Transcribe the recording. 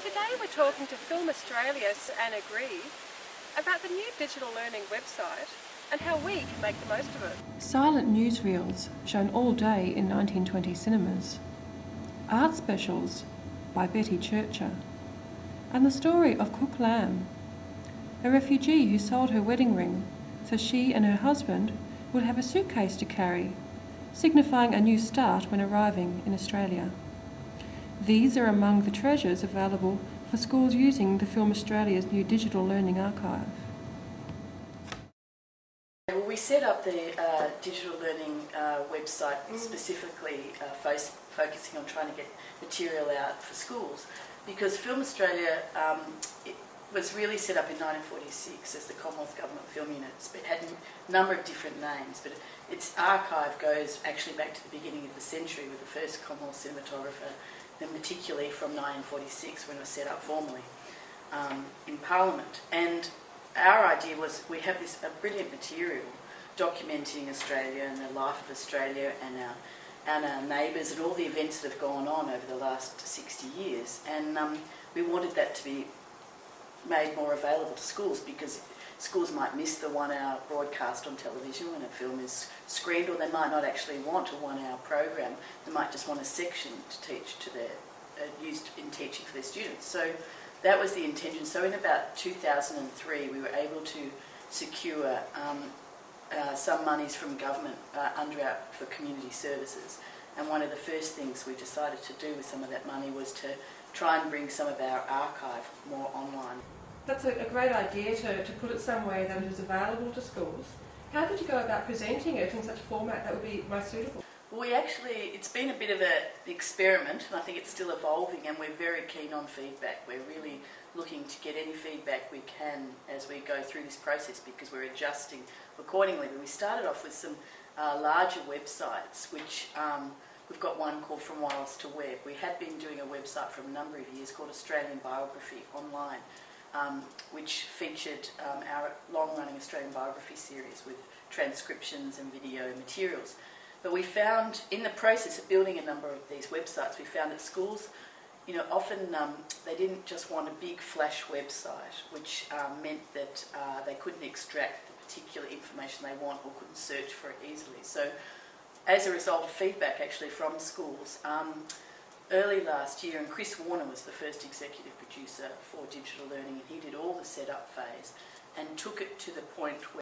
Today we're talking to Film Australia's Anna Grieve about the new digital learning website and how we can make the most of it. Silent newsreels shown all day in 1920 cinemas. Art specials by Betty Churcher. And the story of Cook Lamb, a refugee who sold her wedding ring so she and her husband would have a suitcase to carry, signifying a new start when arriving in Australia. These are among the treasures available for schools using the Film Australia's new digital learning archive. Well, we set up the digital learning website specifically focusing on trying to get material out for schools, because Film Australia it was really set up in 1946 as the Commonwealth Government Film Unit. It had a number of different names, but its archive goes actually back to the beginning of the century with the first Commonwealth cinematographer, and particularly from 1946 when it was set up formally in Parliament. And our idea was we have this brilliant material documenting Australia and the life of Australia and our neighbours and all the events that have gone on over the last 60 years. And we wanted that to be made more available to schools, because schools might miss the 1 hour broadcast on television when a film is screened, or they might not actually want a 1 hour program. They might just want a section to teach to their used in teaching for their students. So that was the intention. So in about 2003 we were able to secure some monies from government for community services, and one of the first things we decided to do with some of that money was to try and bring some of our archive more online. That's a great idea to put it somewhere that it is available to schools. How did you go about presenting it in such a format that would be most suitable? Well, it's been a bit of an experiment, and I think it's still evolving, and we're very keen on feedback. We're really looking to get any feedback we can as we go through this process, because we're adjusting accordingly. But we started off with some larger websites, which we've got one called From Wireless to Web. We had been doing a website for a number of years called Australian Biography Online, which featured our long-running Australian biography series with transcriptions and video materials. But we found, in the process of building a number of these websites, we found that schools, often they didn't just want a big flash website, which meant that they couldn't extract the particular information they want or couldn't search for it easily. So as a result of feedback actually from schools, early last year, and Chris Warner was the first executive producer for digital learning, and he did all the setup phase and took it to the point where